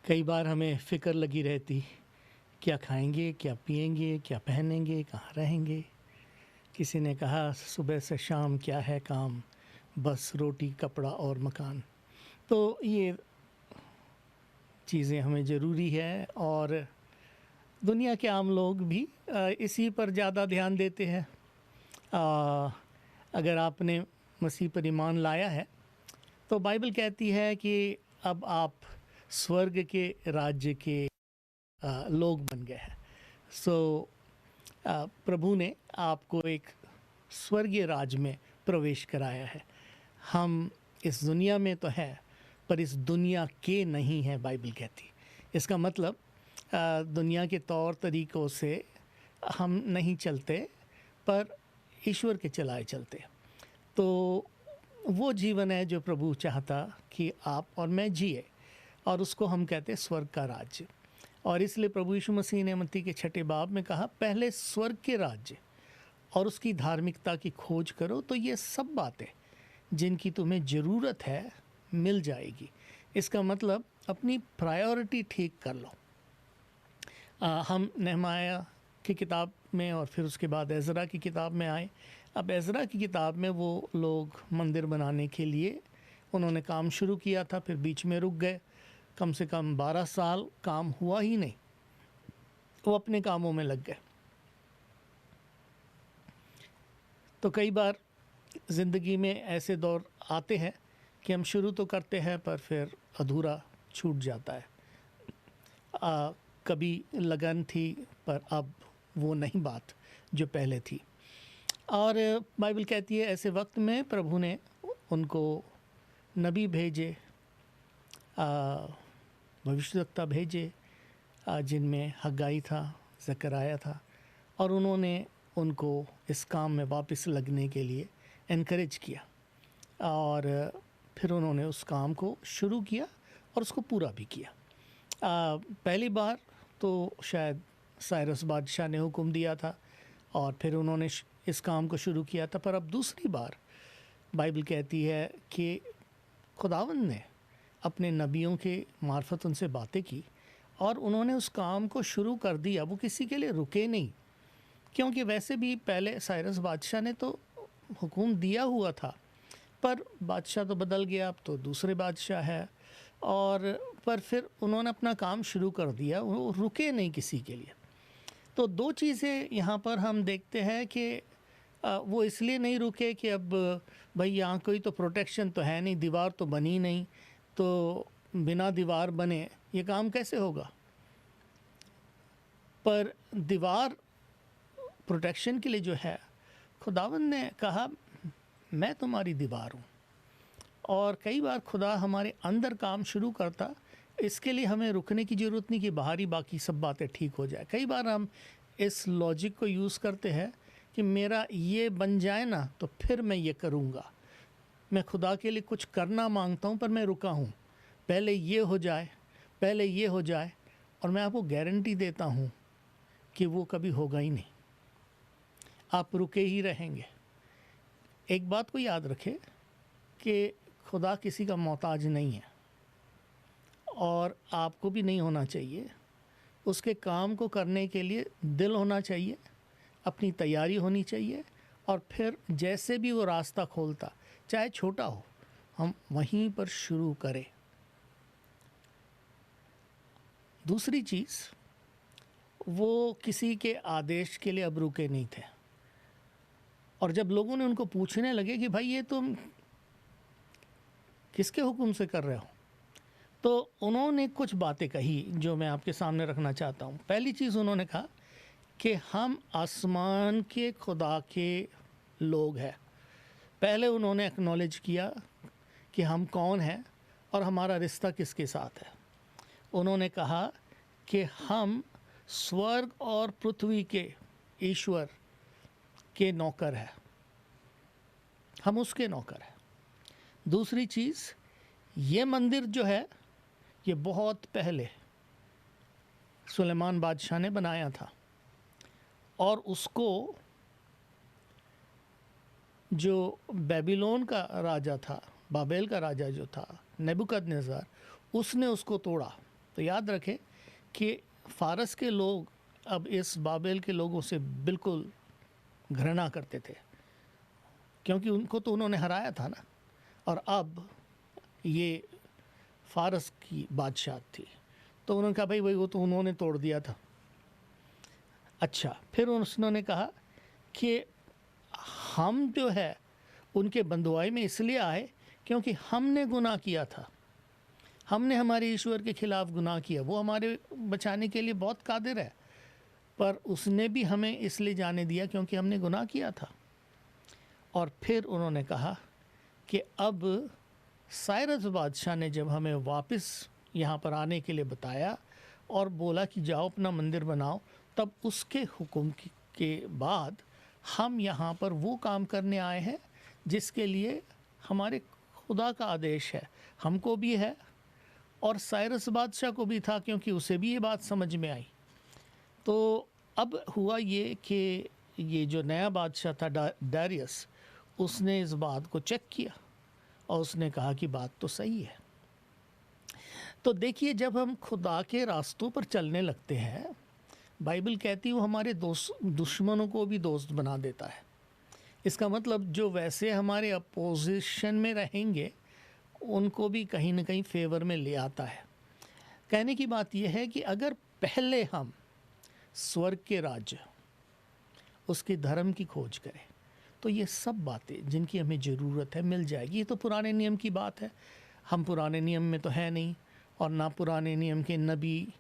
कई बार हमें फ़िक्र लगी रहती, क्या खाएंगे, क्या पिएंगे, क्या पहनेंगे, कहाँ रहेंगे। किसी ने कहा सुबह से शाम क्या है काम, बस रोटी कपड़ा और मकान। तो ये चीज़ें हमें ज़रूरी है और दुनिया के आम लोग भी इसी पर ज़्यादा ध्यान देते हैं। अगर आपने मसीह पर ईमान लाया है तो बाइबल कहती है कि अब आप स्वर्ग के राज्य के लोग बन गए हैं। प्रभु ने आपको एक स्वर्गीय राज्य में प्रवेश कराया है। हम इस दुनिया में तो है पर इस दुनिया के नहीं है, बाइबल कहती। इसका मतलब दुनिया के तौर तरीक़ों से हम नहीं चलते पर ईश्वर के चलाए चलते। तो वो जीवन है जो प्रभु चाहता कि आप और मैं जिए, और उसको हम कहते हैं स्वर्ग का राज्य। और इसलिए प्रभु यीशु मसीह ने मत्ती के 6 बाब में कहा, पहले स्वर्ग के राज्य और उसकी धार्मिकता की खोज करो तो ये सब बातें जिनकी तुम्हें ज़रूरत है मिल जाएगी। इसका मतलब अपनी प्रायोरिटी ठीक कर लो। हम नहमाया की किताब में और फिर उसके बाद एज़रा की किताब में आए। अब एज़रा की किताब में वो लोग मंदिर बनाने के लिए उन्होंने काम शुरू किया था, फिर बीच में रुक गए। कम से कम 12 साल काम हुआ ही नहीं, वो अपने कामों में लग गए। तो कई बार ज़िंदगी में ऐसे दौर आते हैं कि हम शुरू तो करते हैं पर फिर अधूरा छूट जाता है। कभी लगन थी पर अब वो नहीं बात जो पहले थी। और बाइबल कहती है ऐसे वक्त में प्रभु ने उनको नबी भेजे, भविष्यवक्ता भेजे, जिनमें हग्गाई था, ज़कराया था, और उन्होंने उनको इस काम में वापस लगने के लिए एनकरेज किया। और फिर उन्होंने उस काम को शुरू किया और उसको पूरा भी किया। पहली बार तो शायद साइरस बादशाह ने हुक्म दिया था और फिर उन्होंने इस काम को शुरू किया था, पर अब दूसरी बार बाइबल कहती है कि खुदावंद ने अपने नबियों के मार्फत उनसे बातें की और उन्होंने उस काम को शुरू कर दिया। वो किसी के लिए रुके नहीं, क्योंकि वैसे भी पहले साइरस बादशाह ने तो हुक्म दिया हुआ था, पर बादशाह तो बदल गया, अब तो दूसरे बादशाह है। और पर फिर उन्होंने अपना काम शुरू कर दिया, वो रुके नहीं किसी के लिए। तो दो चीज़ें यहाँ पर हम देखते हैं कि वो इसलिए नहीं रुके कि अब भाई यहाँ कोई तो प्रोटेक्शन तो है नहीं, दीवार तो बनी नहीं, तो बिना दीवार बने ये काम कैसे होगा। पर दीवार प्रोटेक्शन के लिए जो है, खुदावंद ने कहा मैं तुम्हारी दीवार हूँ। और कई बार खुदा हमारे अंदर काम शुरू करता, इसके लिए हमें रुकने की ज़रूरत नहीं कि बाहरी बाकी सब बातें ठीक हो जाए। कई बार हम इस लॉजिक को यूज़ करते हैं कि मेरा ये बन जाए ना तो फिर मैं ये करूँगा। मैं खुदा के लिए कुछ करना मांगता हूँ पर मैं रुका हूँ, पहले ये हो जाए, पहले ये हो जाए। और मैं आपको गारंटी देता हूँ कि वो कभी होगा ही नहीं, आप रुके ही रहेंगे। एक बात को याद रखें कि खुदा किसी का मोहताज नहीं है और आपको भी नहीं होना चाहिए। उसके काम को करने के लिए दिल होना चाहिए, अपनी तैयारी होनी चाहिए, और फिर जैसे भी वो रास्ता खोलता, चाहे छोटा हो, हम वहीं पर शुरू करें। दूसरी चीज़, वो किसी के आदेश के लिए अब रुके नहीं थे। और जब लोगों ने उनको पूछने लगे कि भाई ये तुम किसके हुक्म से कर रहे हो, तो उन्होंने कुछ बातें कही जो मैं आपके सामने रखना चाहता हूँ। पहली चीज़ उन्होंने कहा कि हम आसमान के खुदा के लोग हैं। पहले उन्होंने एक्नॉलेज किया कि हम कौन हैं और हमारा रिश्ता किसके साथ है। उन्होंने कहा कि हम स्वर्ग और पृथ्वी के ईश्वर के नौकर हैं, हम उसके नौकर हैं। दूसरी चीज़, ये मंदिर जो है ये बहुत पहले सुलेमान बादशाह ने बनाया था, और उसको जो बेबीलोन का राजा था, बाबेल का राजा जो था नेबुकदनेस्सर, उसने उसको तोड़ा तो याद रखें कि फ़ारस के लोग अब इस बाबेल के लोगों से बिल्कुल घृणा करते थे, क्योंकि उनको तो उन्होंने हराया था ना, और अब ये फ़ारस की बादशाह थी। तो उन्होंने कहा भाई वही वो तो उन्होंने तोड़ दिया था। अच्छा, फिर उन्होंने कहा कि हम जो है उनके बंधुआई में इसलिए आए क्योंकि हमने गुनाह किया था, हमने हमारे ईश्वर के खिलाफ गुनाह किया। वो हमारे बचाने के लिए बहुत कादिर है, पर उसने भी हमें इसलिए जाने दिया क्योंकि हमने गुनाह किया था। और फिर उन्होंने कहा कि अब साइरस बादशाह ने जब हमें वापस यहाँ पर आने के लिए बताया और बोला कि जाओ अपना मंदिर बनाओ, तब उसके हुक्म के बाद हम यहाँ पर वो काम करने आए हैं जिसके लिए हमारे खुदा का आदेश है। हमको भी है और साइरस बादशाह को भी था, क्योंकि उसे भी ये बात समझ में आई। तो अब हुआ ये कि ये जो नया बादशाह था डारियस, उसने इस बात को चेक किया और उसने कहा कि बात तो सही है। तो देखिए, जब हम खुदा के रास्तों पर चलने लगते हैं, बाइबल कहती है वो हमारे दुश्मनों को भी दोस्त बना देता है। इसका मतलब जो वैसे हमारे अपोजिशन में रहेंगे उनको भी कहीं ना कहीं फेवर में ले आता है। कहने की बात यह है कि अगर पहले हम स्वर्ग के राज्य, उसके धर्म की खोज करें, तो ये सब बातें जिनकी हमें ज़रूरत है मिल जाएगी। ये तो पुराने नियम की बात है, हम पुराने नियम में तो है नहीं, और ना पुराने नियम के नबी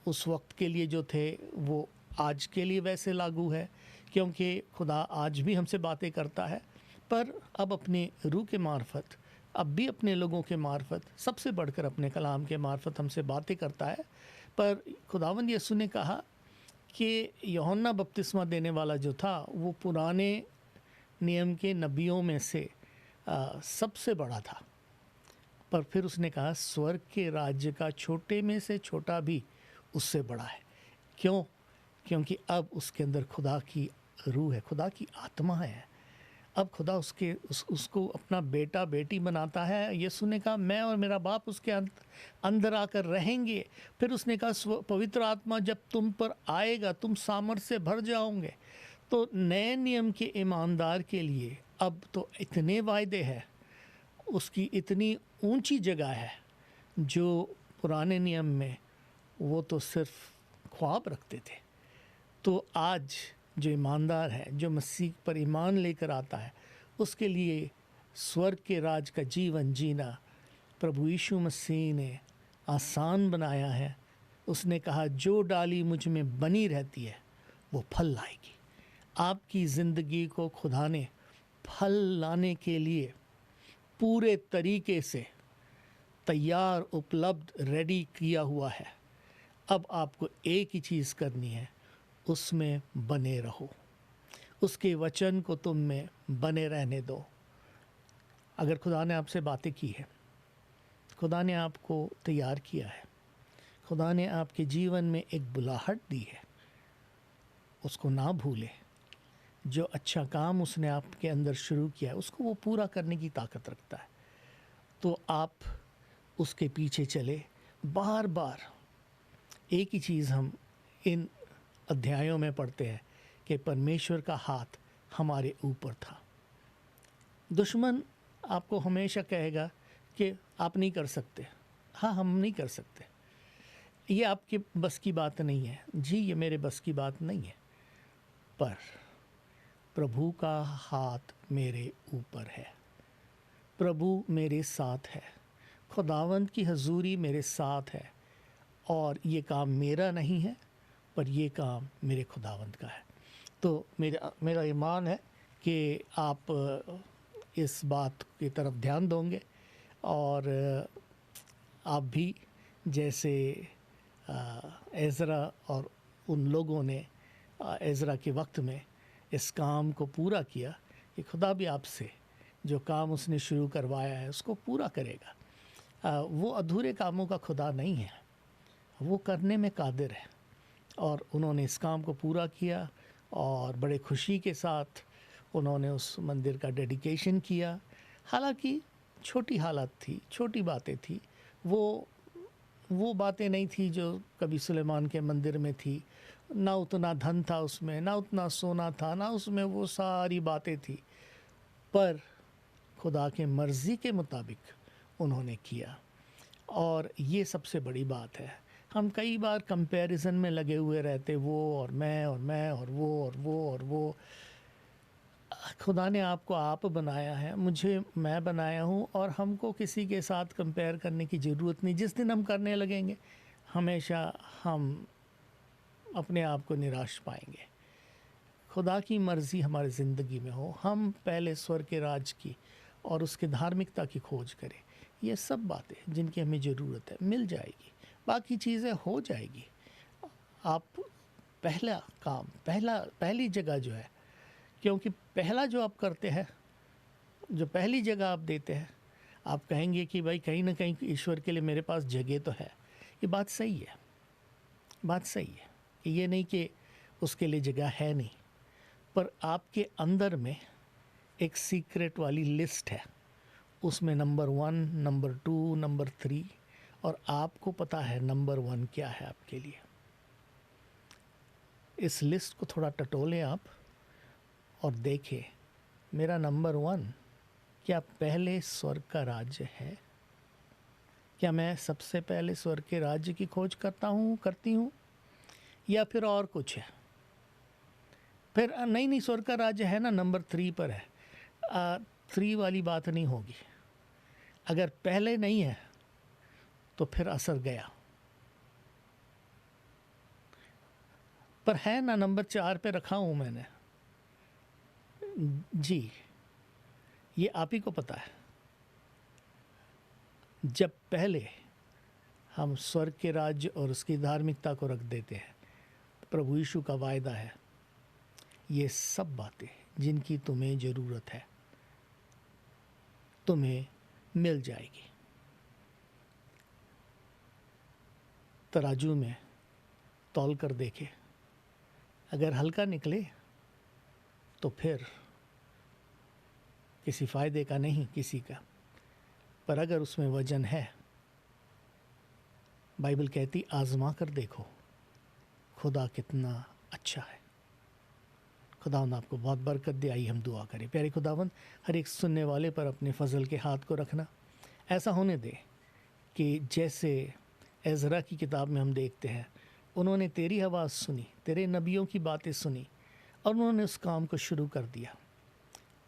उस वक्त के लिए जो थे वो आज के लिए वैसे लागू है, क्योंकि खुदा आज भी हमसे बातें करता है, पर अब अपने रूह के मार्फत, अब भी अपने लोगों के मार्फत, सबसे बढ़कर अपने कलाम के मार्फत हमसे बातें करता है। पर खुदावंद यीशु ने कहा कि यूहन्ना बपतिस्मा देने वाला जो था वो पुराने नियम के नबियों में से सबसे बड़ा था, पर फिर उसने कहा स्वर्ग के राज्य का छोटे में से छोटा भी उससे बड़ा है। क्यों? क्योंकि अब उसके अंदर खुदा की रूह है, खुदा की आत्मा है। अब खुदा उसको अपना बेटा बेटी बनाता है। यीशु ने कहा मैं और मेरा बाप उसके अंदर आकर रहेंगे। फिर उसने कहा पवित्र आत्मा जब तुम पर आएगा तुम सामर्थ्य से भर जाओगे। तो नए नियम के ईमानदार के लिए अब तो इतने वायदे हैं, उसकी इतनी ऊंची जगह है, जो पुराने नियम में वो तो सिर्फ ख्वाब रखते थे। तो आज जो ईमानदार है, जो मसीह पर ईमान लेकर आता है, उसके लिए स्वर्ग के राज का जीवन जीना प्रभु यीशु मसीह ने आसान बनाया है। उसने कहा जो डाली मुझ में बनी रहती है वो फल लाएगी। आपकी ज़िंदगी को खुदा ने फल लाने के लिए पूरे तरीके से तैयार, उपलब्ध, रेडी किया हुआ है। अब आपको एक ही चीज़ करनी है, उसमें बने रहो, उसके वचन को तुम में बने रहने दो। अगर खुदा ने आपसे बातें की है, खुदा ने आपको तैयार किया है, खुदा ने आपके जीवन में एक बुलाहट दी है, उसको ना भूलें। जो अच्छा काम उसने आपके अंदर शुरू किया है उसको वो पूरा करने की ताकत रखता है। तो आप उसके पीछे चले। बार बार एक ही चीज़ हम इन अध्यायों में पढ़ते हैं कि परमेश्वर का हाथ हमारे ऊपर था। दुश्मन आपको हमेशा कहेगा कि आप नहीं कर सकते। हाँ, हम नहीं कर सकते, ये आपके बस की बात नहीं है। जी, ये मेरे बस की बात नहीं है, पर प्रभु का हाथ मेरे ऊपर है, प्रभु मेरे साथ है, खुदावंद की हजूरी मेरे साथ है, और ये काम मेरा नहीं है पर ये काम मेरे खुदावंद का है। तो मेरा ईमान है कि आप इस बात की तरफ ध्यान दोगे और आप भी जैसे एज़रा और उन लोगों ने एज़रा के वक्त में इस काम को पूरा किया, कि खुदा भी आपसे जो काम उसने शुरू करवाया है उसको पूरा करेगा। वो अधूरे कामों का खुदा नहीं है, वो करने में कादिर है। और उन्होंने इस काम को पूरा किया और बड़े खुशी के साथ उन्होंने उस मंदिर का डेडिकेशन किया। हालांकि छोटी हालत थी, छोटी बातें थी, वो वो बातें नहीं थी जो कभी सुलेमान के मंदिर में थी, ना उतना धन था उसमें, ना उतना सोना था, ना उसमें वो सारी बातें थी, पर खुदा के मर्ज़ी के मुताबिक उन्होंने किया। और ये सबसे बड़ी बात है। हम कई बार कंपैरिजन में लगे हुए रहते, वो और मैं और मैं और वो और वो और वो। खुदा ने आपको आप बनाया है, मुझे मैं बनाया हूँ, और हमको किसी के साथ कंपेयर करने की ज़रूरत नहीं। जिस दिन हम करने लगेंगे, हमेशा हम अपने आप को निराश पाएंगे। खुदा की मर्ज़ी हमारी ज़िंदगी में हो, हम पहले स्वर्ग के राज की और उसके धार्मिकता की खोज करें। ये सब बातें जिनकी हमें ज़रूरत है मिल जाएगी, बाकी चीज़ें हो जाएगी। आप पहला काम, पहली जगह जो है, क्योंकि पहला जो आप करते हैं, जो पहली जगह आप देते हैं, आप कहेंगे कि भाई कहीं ना कहीं ईश्वर के लिए मेरे पास जगह तो है। ये बात सही है, बात सही है कि ये नहीं कि उसके लिए जगह है नहीं, पर आपके अंदर में एक सीक्रेट वाली लिस्ट है, उसमें नंबर 1, नंबर 2, नंबर 3, और आपको पता है नंबर 1 क्या है आपके लिए। इस लिस्ट को थोड़ा टटोलें आप और देखें, मेरा नंबर 1 क्या पहले स्वर्ग का राज्य है? क्या मैं सबसे पहले स्वर्ग के राज्य की खोज करती हूँ, या फिर और कुछ है? फिर नहीं, स्वर्ग का राज्य है ना, नंबर 3 पर है। 3 वाली बात नहीं होगी। अगर पहले नहीं है तो फिर असर गया, पर है ना, नंबर 4 पे रखा हूँ मैंने। जी, ये आप ही को पता है। जब पहले हम स्वर्ग के राज्य और उसकी धार्मिकता को रख देते हैं, प्रभु यीशु का वायदा है, ये सब बातें जिनकी तुम्हें ज़रूरत है तुम्हें मिल जाएगी। तराजू में तौल कर देखे, अगर हल्का निकले तो फिर किसी फ़ायदे का नहीं किसी का, पर अगर उसमें वजन है, बाइबल कहती आज़मा कर देखो खुदा कितना अच्छा है। खुदावंद आपको बहुत बरकत दे। आइए हम दुआ करें। प्यारे खुदावंद, हर एक सुनने वाले पर अपने फजल के हाथ को रखना। ऐसा होने दे कि जैसे एज़रा की किताब में हम देखते हैं, उन्होंने तेरी आवाज़ सुनी, तेरे नबियों की बातें सुनी, और उन्होंने उस काम को शुरू कर दिया।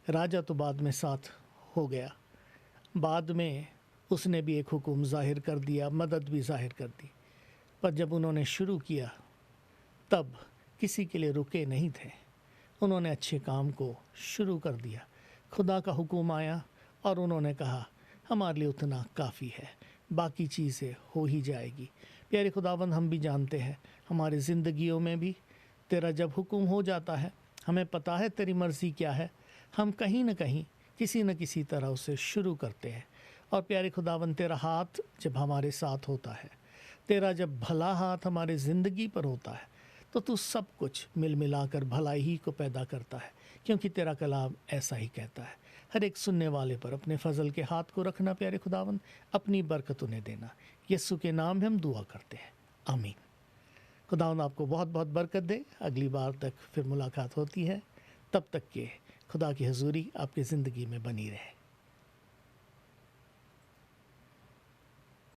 राजा तो बाद में साथ हो गया, बाद में उसने भी एक हुक्म ज़ाहिर कर दिया, मदद भी ज़ाहिर कर दी, पर जब उन्होंने शुरू किया तब किसी के लिए रुके नहीं थे। उन्होंने अच्छे काम को शुरू कर दिया। खुदा का हुक्म आया और उन्होंने कहा हमारे लिए उतना काफ़ी है, बाकी चीज़ें हो ही जाएगी। प्यारे खुदावंद, हम भी जानते हैं हमारी ज़िंदगियों में भी तेरा जब हुक्म हो जाता है, हमें पता है तेरी मर्ज़ी क्या है, हम कहीं न कहीं किसी न किसी तरह उसे शुरू करते हैं। और प्यारे खुदावंद, तेरा हाथ जब हमारे साथ होता है, तेरा जब भला हाथ हमारे ज़िंदगी पर होता है, तो तू सब कुछ मिल मिलाकर भलाई ही को पैदा करता है, क्योंकि तेरा कलाम ऐसा ही कहता है। हर एक सुनने वाले पर अपने फजल के हाथ को रखना प्यारे खुदावंद, अपनी बरकत उन्हें देना। यीशु के नाम में हम दुआ करते हैं, आमीन। खुदावंद आपको बहुत बहुत बरकत दे। अगली बार तक फिर मुलाकात होती है, तब तक के खुदा की हजूरी आपकी ज़िंदगी में बनी रहे।